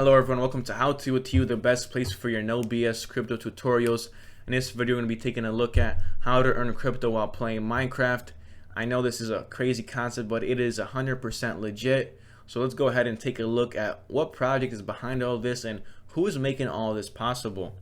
Hello everyone, welcome to How To With You, the best place for your no BS crypto tutorials. In this video, we're going to be taking a look at how to earn crypto while playing Minecraft. I know this is a crazy concept, but it is 100% legit. So let's go ahead and take a look at what project is behind all this and who is making all this possible.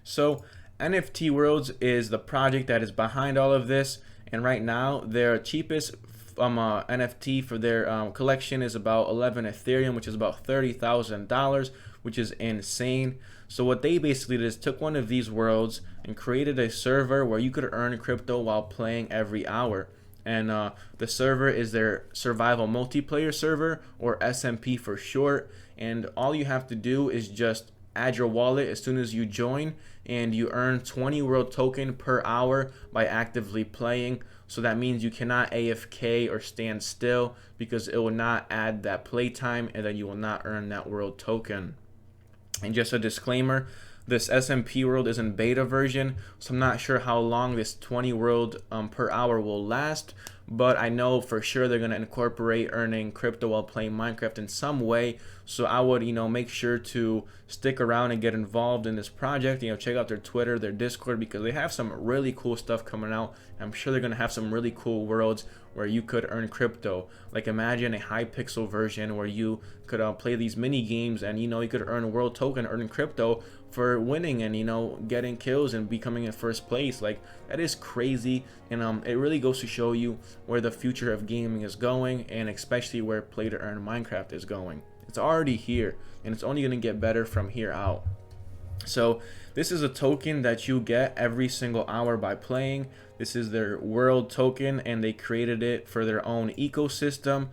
So NFT Worlds is the project that is behind all of this, and right now their cheapest NFT for their collection is about 11 Ethereum, which is about $30,000, which is insane. So what they basically did is took one of these worlds and created a server where you could earn crypto while playing every hour. And the server is their survival multiplayer server, or SMP for short. And all you have to do is just add your wallet as soon as you join, and you earn 20 world token per hour by actively playing. So that means you cannot AFK or stand still, because it will not add that playtime, and then you will not earn that world token. And just a disclaimer, this SMP world is in beta version, so I'm not sure how long this 20 world per hour will last, but I know for sure they're going to incorporate earning crypto while playing Minecraft in some way. So I would, make sure to stick around and get involved in this project. Check out their Twitter, their Discord, because they have some really cool stuff coming out. I'm sure they're going to have some really cool worlds where you could earn crypto. Like, imagine a high pixel version where you could play these mini games, and you could earn a world token, earning crypto for winning and getting kills and becoming in first place. Like, that is crazy, and it really goes to show you where the future of gaming is going, and especially where play to earn Minecraft is going. It's already here, and it's only going to get better from here out. So this is a token that you get every single hour by playing. This is their world token, and they created it for their own ecosystem.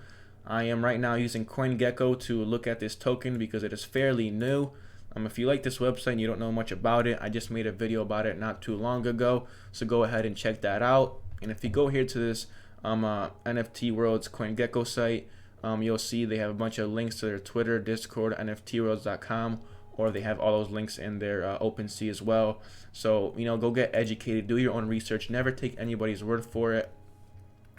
I am right now using CoinGecko to look at this token because it is fairly new. If you like this website and you don't know much about it, I just made a video about it not too long ago, so go ahead and check that out. And if you go here to this NFT Worlds CoinGecko site, you'll see they have a bunch of links to their Twitter, Discord, NFTworlds.com, or they have all those links in their OpenSea as well. So go get educated, do your own research, never take anybody's word for it.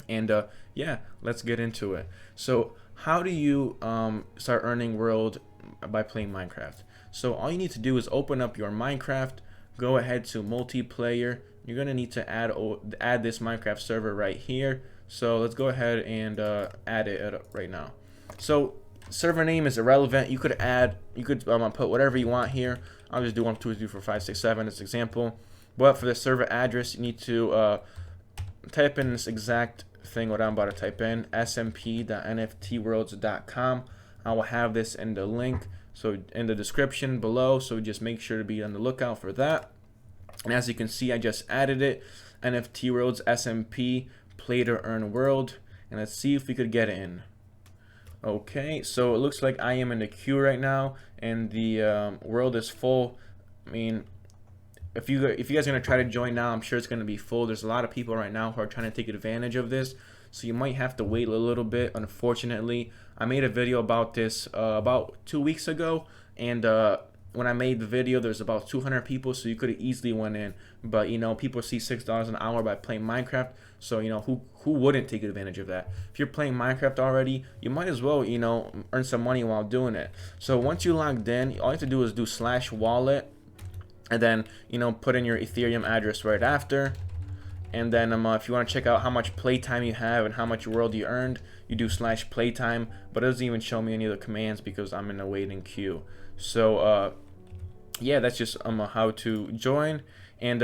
And yeah, let's get into it. So how do you start earning world by playing Minecraft? So all you need to do is open up your Minecraft, go ahead to multiplayer. You're gonna need to add this Minecraft server right here. So let's go ahead and add it right now. So server name is irrelevant. You could put whatever you want here. I'll just do 1 2 3 4 5 6 7 as an example. But for the server address, you need to type in this exact thing what I'm about to type in, smp.nftworlds.com. I will have this in the link, so in the description below, so just make sure to be on the lookout for that. And as you can see, I just added it, NFT Worlds SMP play to earn world, and let's see if we could get in. Okay, so it looks like I am in the queue right now, and the world is full. I mean, if you guys are gonna try to join now, I'm sure it's gonna be full. There's a lot of people right now who are trying to take advantage of this, so you might have to wait a little bit. Unfortunately, I made a video about this about 2 weeks ago, and when I made the video, there's about 200 people, so you could have easily went in. But people see $6 an hour by playing Minecraft, so who wouldn't take advantage of that? If you're playing Minecraft already, you might as well earn some money while doing it. So once you logged in, all you have to do is do /wallet, and then put in your Ethereum address right after. And then if you want to check out how much playtime you have and how much world you earned, you do /playtime, but it doesn't even show me any of the commands because I'm in a waiting queue. So yeah, that's just how to join. And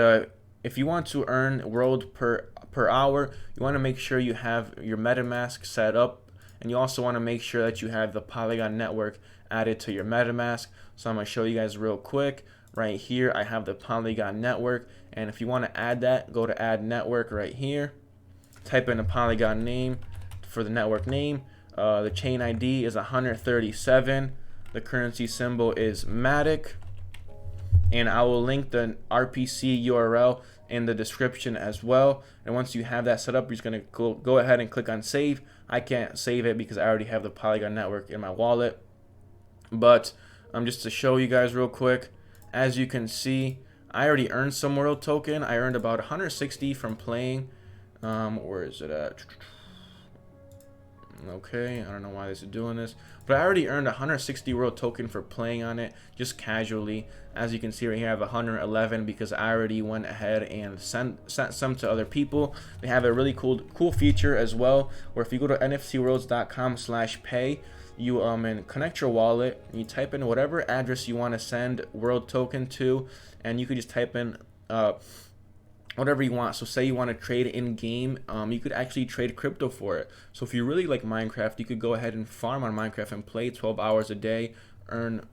if you want to earn world per hour, you want to make sure you have your MetaMask set up, and you also want to make sure that you have the Polygon network added to your MetaMask. So I'm going to show you guys real quick. Right here I have the Polygon network, and if you want to add that, go to add network right here, type in a Polygon name for the network name. The chain ID is 137, the currency symbol is Matic, and I will link the RPC URL in the description as well. And once you have that set up, you're just going to go ahead and click on save. I can't save it because I already have the Polygon network in my wallet, but just to show you guys real quick, as you can see, I already earned some world token. I earned about 160 from playing. Where is it at? Okay, I don't know why this is doing this, But I already earned 160 world token for playing on it just casually. As you can see right here, I have 111 because I already went ahead and sent some to other people. They have a really cool feature as well, where if you go to nftworlds.com/pay, you and connect your wallet, and you type in whatever address you want to send world token to, and you could just type in whatever you want. So say you want to trade in game, you could actually trade crypto for it. So if you really like Minecraft, you could go ahead and farm on Minecraft and play 12 hours a day, earn,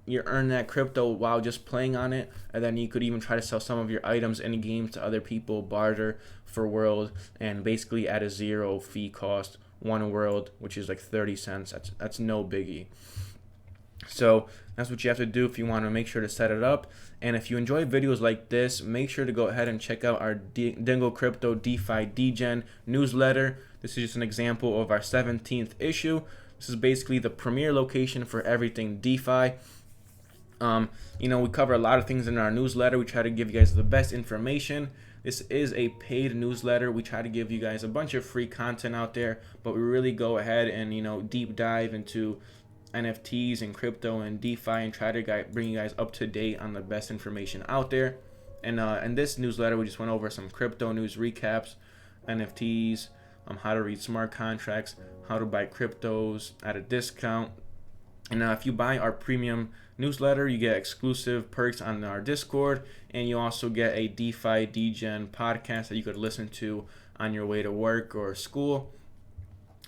you earn that crypto while just playing on it, and then you could even try to sell some of your items in game to other people, barter for world, and basically at a zero fee cost, 1 world, which is like 30 cents. That's no biggie. So that's what you have to do if you want to make sure to set it up. And if you enjoy videos like this, make sure to go ahead and check out our Dingooo Crypto DeFi Degen newsletter. This is just an example of our 17th issue. This is basically the premier location for everything DeFi. We cover a lot of things in our newsletter. We try to give you guys the best information. This is a paid newsletter. We try to give you guys a bunch of free content out there, but we really go ahead and deep dive into NFTs and crypto and DeFi and try to bring you guys up to date on the best information out there. And in this newsletter, we just went over some crypto news recaps, NFTs, how to read smart contracts, how to buy cryptos at a discount. And if you buy our premium newsletter, you get exclusive perks on our Discord, and you also get a DeFi Degen podcast that you could listen to on your way to work or school.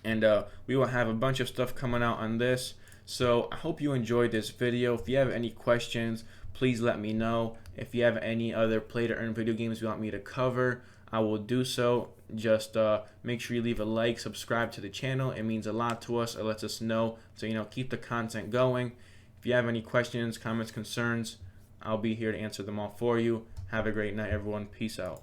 And we will have a bunch of stuff coming out on this. So I hope you enjoyed this video. If you have any questions, please let me know. If you have any other play to earn video games you want me to cover, I will do so. Just make sure you leave a like, subscribe to the channel. It means a lot to us. It lets us know to keep the content going. If you have any questions, comments, concerns, I'll be here to answer them all for you. Have a great night, everyone. Peace out.